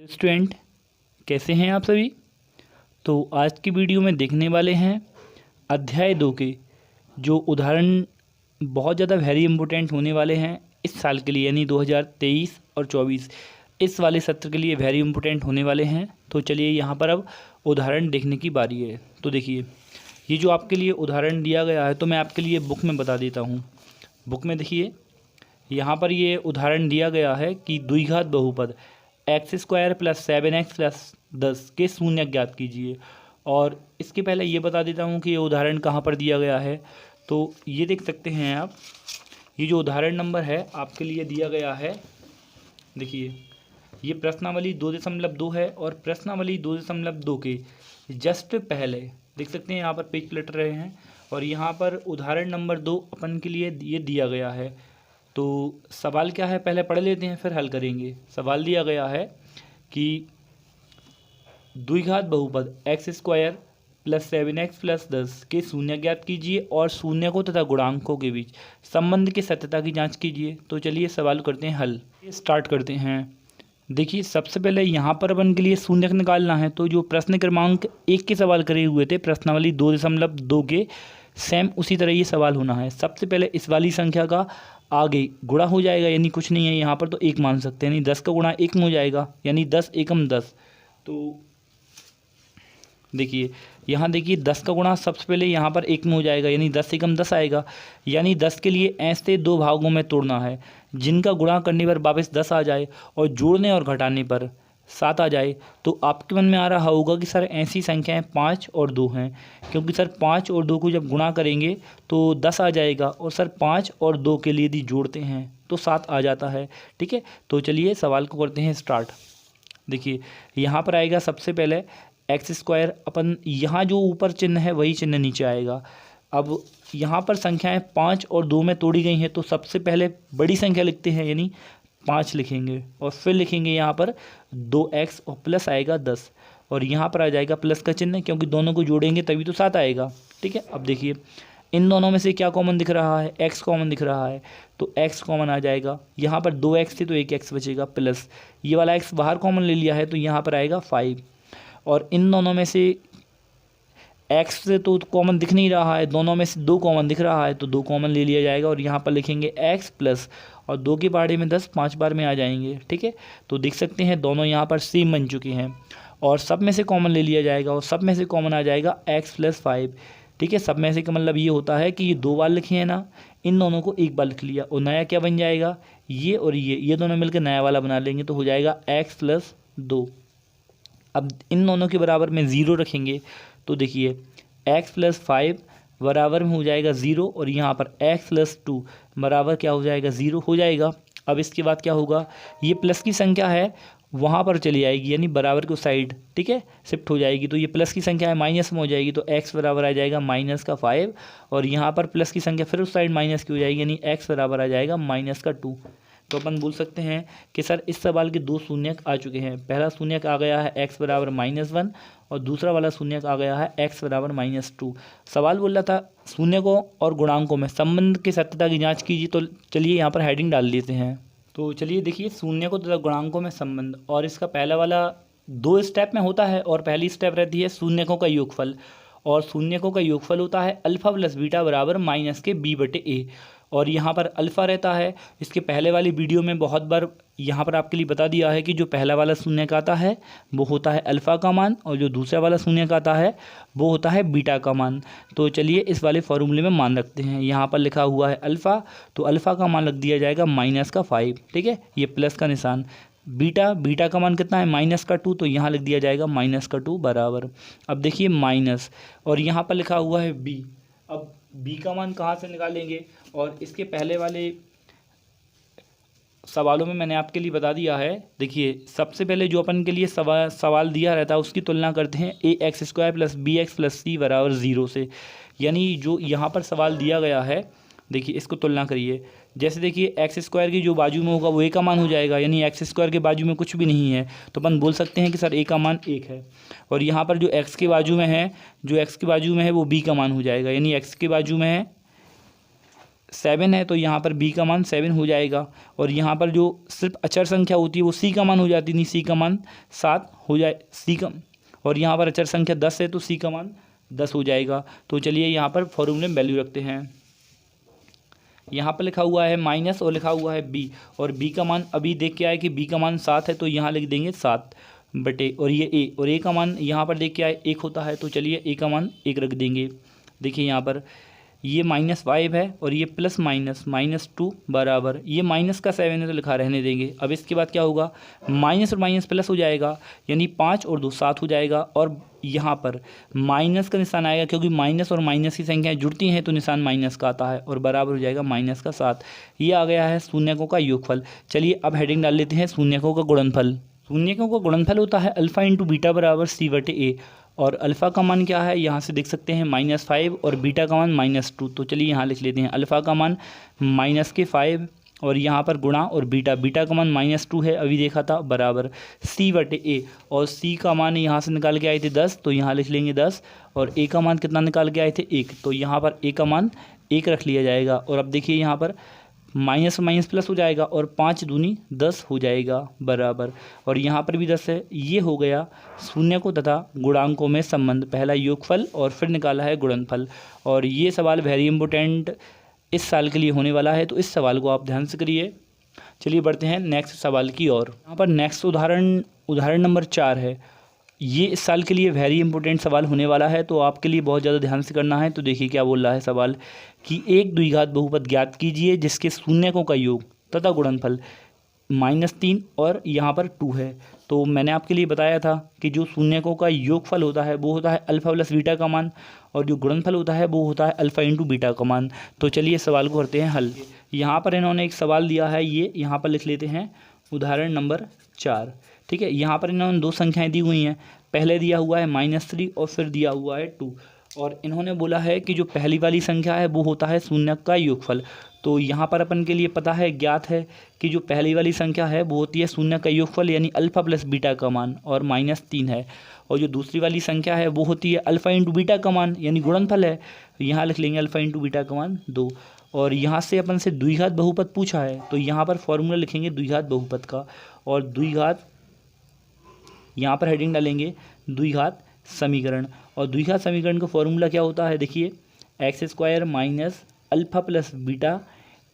Student, कैसे हैं आप सभी। तो आज की वीडियो में देखने वाले हैं अध्याय 2 के जो उदाहरण बहुत ज़्यादा वेरी इंपॉर्टेंट होने वाले हैं इस साल के लिए, यानी 2023 और 24 इस वाले सत्र के लिए वेरी इंपॉर्टेंट होने वाले हैं। तो चलिए यहाँ पर अब उदाहरण देखने की बारी है। तो देखिए, ये जो आपके लिए उदाहरण दिया गया है तो मैं आपके लिए बुक में बता देता हूँ। बुक में देखिए, यहाँ पर ये उदाहरण दिया गया है कि द्विघात बहुपद x² + 7x + 10 के शून्य ज्ञात कीजिए। और इसके पहले ये बता देता हूँ कि ये उदाहरण कहाँ पर दिया गया है। तो ये देख सकते हैं आप, ये जो उदाहरण नंबर है आपके लिए दिया गया है। देखिए, ये प्रश्नावली 2.2 है और प्रश्नावली 2.2 के जस्ट पहले देख सकते हैं यहाँ पर पेज पलट रहे हैं और यहाँ पर उदाहरण नंबर 2 अपन के लिए ये दिया गया है। तो सवाल क्या है पहले पढ़ लेते हैं, फिर हल करेंगे। सवाल दिया गया है कि द्विघात बहुपद x² + 7x + 10 के शून्य ज्ञात कीजिए और शून्यकों तथा गुणांकों के बीच संबंध की सत्यता की जांच कीजिए। तो चलिए सवाल करते हैं हल, स्टार्ट करते हैं। देखिए, सबसे पहले यहाँ पर अपन के लिए शून्यक निकालना है। तो जो प्रश्न क्रमांक 1 के सवाल करे हुए थे प्रश्नावली 2.2 के, सेम उसी तरह ये सवाल होना है। सबसे पहले इस वाली संख्या का आगे गुणा हो जाएगा, यानी कुछ नहीं है यहाँ पर तो 1 मान सकते हैं, यानी 10 का गुणा 1 में हो जाएगा, यानी 10 एकम 10। तो देखिए यहाँ देखिए 10 का गुणा सबसे पहले यहाँ पर 1 में हो जाएगा, यानी 10 एकम 10 आएगा। यानी 10 के लिए ऐसे 2 भागों में तोड़ना है जिनका गुणा करने पर वापस 10 आ जाए और जोड़ने और घटाने पर 7 आ जाए। तो आपके मन में आ रहा होगा कि सर ऐसी संख्याएं 5 और 2 हैं, क्योंकि सर 5 और 2 को जब गुणा करेंगे तो 10 आ जाएगा और सर 5 और 2 के लिए यदि जोड़ते हैं तो 7 आ जाता है। ठीक है, तो चलिए सवाल को करते हैं स्टार्ट। देखिए, यहाँ पर आएगा सबसे पहले x², अपन यहाँ जो ऊपर चिन्ह है वही चिन्ह नीचे आएगा। अब यहाँ पर संख्याएं 5 और 2 में तोड़ी गई हैं, तो सबसे पहले बड़ी संख्या लिखते हैं, यानी 5 लिखेंगे और फिर लिखेंगे यहाँ पर 2x और प्लस आएगा 10 और यहाँ पर आ जाएगा प्लस का चिन्ह, क्योंकि दोनों को जोड़ेंगे तभी तो 7 आएगा। ठीक है, अब देखिए इन दोनों में से क्या कॉमन दिख रहा है, x कॉमन दिख रहा है, तो x कॉमन आ जाएगा। यहाँ पर 2x थे तो 1x बचेगा, प्लस ये वाला x बाहर कॉमन ले लिया है तो यहाँ पर आएगा 5। और इन दोनों में से x से तो कॉमन दिख नहीं रहा है, दोनों में से 2 कॉमन दिख रहा है तो 2 कॉमन ले लिया जाएगा और यहाँ पर लिखेंगे x प्लस और 2 के पहाड़े में 10 5 बार में आ जाएंगे। ठीक है, तो देख सकते हैं दोनों यहाँ पर सेम बन चुके हैं और सब में से कॉमन ले लिया जाएगा और सब में से कॉमन आ जाएगा x + 5। ठीक है, सब में से का मतलब ये होता है कि ये 2 बार लिखे हैं ना, इन दोनों को 1 बार लिख लिया और नया क्या बन जाएगा, ये और ये दोनों मिलकर नया वाला बना लेंगे तो हो जाएगा x + 2। अब इन दोनों के बराबर में 0 रखेंगे तो देखिए x + 5 बराबर में हो जाएगा 0 और यहाँ पर x + 2 बराबर क्या हो जाएगा, 0 हो जाएगा। अब इसके बाद क्या होगा, ये प्लस की संख्या है वहाँ पर चली जाएगी, यानी बराबर को साइड, ठीक है, शिफ्ट हो जाएगी। तो ये प्लस की संख्या है माइनस में हो जाएगी तो x बराबर आ जाएगा -5 और यहाँ पर प्लस की संख्या फिर उस साइड माइनस की हो जाएगी, यानी x बराबर आ जाएगा -2। तो अपन बोल सकते हैं कि सर इस सवाल के 2 शून्यक आ चुके हैं। पहला शून्यक आ गया है x बराबर -1 और दूसरा वाला शून्यक आ गया है x बराबर -2। सवाल बोल रहा था शून्यकों और गुणांकों में संबंध की सत्यता की जांच कीजिए। तो चलिए यहाँ पर हेडिंग डाल देते हैं। तो चलिए देखिए, शून्यकों तथा गुणांकों में संबंध, और इसका पहला वाला 2 स्टेप में होता है और पहली स्टेप रहती है शून्यकों का योगफल, और शून्यकों का योगफल होता है अल्फा + बीटा बराबर -b/a। और यहाँ पर अल्फ़ा रहता है। इसके पहले वाली वीडियो में बहुत बार यहाँ पर आपके लिए बता दिया है कि जो पहला वाला शून्यक आता है वो होता है अल्फ़ा का मान और जो दूसरा वाला शून्यक आता है वो होता है बीटा का मान। तो चलिए इस वाले फॉर्मूले में मान रखते हैं। यहाँ पर लिखा हुआ है अल्फ़ा, तो अल्फ़ा का मान रख दिया जाएगा -5। ठीक है, ये प्लस का निशान। बीटा का मान कितना है, -2, तो यहाँ लिख दिया जाएगा -2 बराबर। अब देखिए माइनस, और यहाँ पर लिखा हुआ है b। अब b का मान कहाँ से निकालेंगे, और इसके पहले वाले सवालों में मैंने आपके लिए बता दिया है। देखिए सबसे पहले जो अपन के लिए सवाल दिया रहता है उसकी तुलना करते हैं ax² + bx + c बराबर 0 से। यानी जो यहाँ पर सवाल दिया गया है, देखिए इसको तुलना करिए। जैसे देखिए x² की जो बाजू में होगा वो a का मान हो जाएगा, यानी x² के बाजू में कुछ भी नहीं है तो अपन बोल सकते हैं कि सर a का मान 1 है। और यहाँ पर जो x के बाजू में है, वो b का मान हो जाएगा, यानी x के बाजू में है 7 है तो यहाँ पर b का मान 7 हो जाएगा। और यहाँ पर जो सिर्फ अचर संख्या होती है वो c का मान हो जाती नहीं, c का मान 7 हो जाए और यहाँ पर अचर संख्या 10 है तो c का मान 10 हो जाएगा। तो चलिए यहाँ पर फॉर्मूले में वैल्यू रखते हैं। यहाँ पर लिखा हुआ है माइनस और लिखा हुआ है b, और b का मान अभी देख के आए कि b का मान 7 है तो यहाँ लिख देंगे 7 बटे, और ये a, और a का मान यहाँ पर देख के आए 1 होता है तो चलिए a का मान 1 रख देंगे। देखिए यहाँ पर ये -5 है और ये प्लस माइनस -2 बराबर, ये माइनस का 7 है तो लिखा रहने देंगे। अब इसके बाद क्या होगा, माइनस और माइनस प्लस हो जाएगा, यानी 5 और 2 7 हो जाएगा। और यहाँ पर माइनस का निशान आएगा क्योंकि माइनस और माइनस की संख्याएं जुड़ती हैं तो निशान माइनस का आता है, और बराबर हो जाएगा माइनस का 7। ये आ गया है शून्यकों का योगफल। चलिए अब हेडिंग डाल लेते हैं शून्यकों का गुणनफल। शून्यकों का गुणनफल होता है अल्फ़ा इंटू बीटा बराबर c/a, और अल्फ़ा का मान क्या है यहाँ से देख सकते हैं -5 और बीटा का मान -2। तो चलिए यहाँ लिख लेते हैं अल्फ़ा का मान -5 और यहाँ पर गुणा और बीटा का मान -2 है अभी देखा था, बराबर c/a, और c का मान यहाँ से निकाल के आए थे 10 तो यहाँ लिख लेंगे 10, और a का मान कितना निकाल के आए थे 1 तो यहाँ पर a का मान 1 रख लिया जाएगा। और अब देखिए यहाँ पर माइनस माइनस प्लस हो जाएगा और 5 दूनी 10 हो जाएगा बराबर, और यहाँ पर भी 10 है। ये हो गया शून्यकों तथा गुणांकों में संबंध, पहला योगफल और फिर निकाला है गुणनफल। और ये सवाल वेरी इंपॉर्टेंट इस साल के लिए होने वाला है, तो इस सवाल को आप ध्यान से करिए। चलिए बढ़ते हैं नेक्स्ट सवाल की ओर। यहाँ पर नेक्स्ट उदाहरण नंबर 4 है। ये इस साल के लिए वेरी इंपॉर्टेंट सवाल होने वाला है, तो आपके लिए बहुत ज़्यादा ध्यान से करना है। तो देखिए क्या बोल रहा है सवाल कि एक द्विघात बहुपद ज्ञात कीजिए जिसके शून्यकों का योग तथा गुणनफल -3 और यहाँ पर 2 है। तो मैंने आपके लिए बताया था कि जो शून्यकों का योगफल होता है वो होता है अल्फ़ा प्लस बीटा का मान, और जो गुणनफल होता है वो होता है अल्फ़ा इंटू बीटा का मान। तो चलिए सवाल को करते हैं हल। यहाँ पर इन्होंने एक सवाल दिया है, ये यहाँ पर लिख लेते हैं उदाहरण नंबर 4। ठीक है, यहाँ पर इन्होंने 2 संख्याएं दी हुई हैं, पहले दिया हुआ है -3 और फिर दिया हुआ है 2, और इन्होंने बोला है कि जो पहली वाली संख्या है वो होता है शून्यक का योगफल। तो यहाँ पर अपन के लिए पता है, ज्ञात है कि जो पहली वाली संख्या है वो होती है शून्यक का योगफल यानी अल्फ़ा प्लस बीटा का मान, और -3 है। और जो दूसरी वाली संख्या है वो होती है अल्फ़ा इंटू बीटा का मान यानी गुणनफल है, यहाँ लिख लेंगे अल्फ़ा इंटू बीटा का मान 2। और यहाँ से अपन से द्विघात बहुपद पूछा है तो यहाँ पर फॉर्मूला लिखेंगे द्विघात बहुपद का, और द्विघात यहाँ पर हेडिंग डालेंगे द्विघात समीकरण। और द्विघात समीकरण का फॉर्मूला क्या होता है, देखिए x² minus alpha plus beta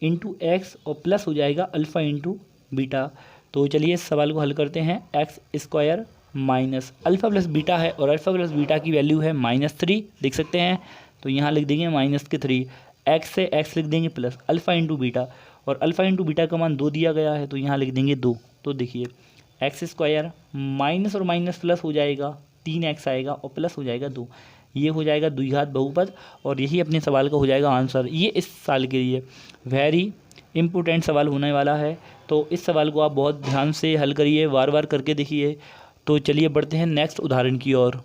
into x और प्लस हो जाएगा अल्फ़ा इंटू बीटा। तो चलिए इस सवाल को हल करते हैं। x² minus alpha plus beta है और अल्फ़ा प्लस बीटा की वैल्यू है -3 देख सकते हैं, तो यहाँ लिख देंगे -3, x से x लिख देंगे प्लस अल्फ़ा इंटू बीटा, और अल्फ़ा इंटू बीटा का मान 2 दिया गया है तो यहाँ लिख देंगे 2। तो देखिए x² माइनस और माइनस प्लस हो जाएगा 3x आएगा और प्लस हो जाएगा 2, ये हो जाएगा द्विघात बहुपद, और यही अपने सवाल का हो जाएगा आंसर। ये इस साल के लिए वेरी इंपॉर्टेंट सवाल होने वाला है, तो इस सवाल को आप बहुत ध्यान से हल करिए, बार बार करके देखिए। तो चलिए बढ़ते हैं नेक्स्ट उदाहरण की ओर।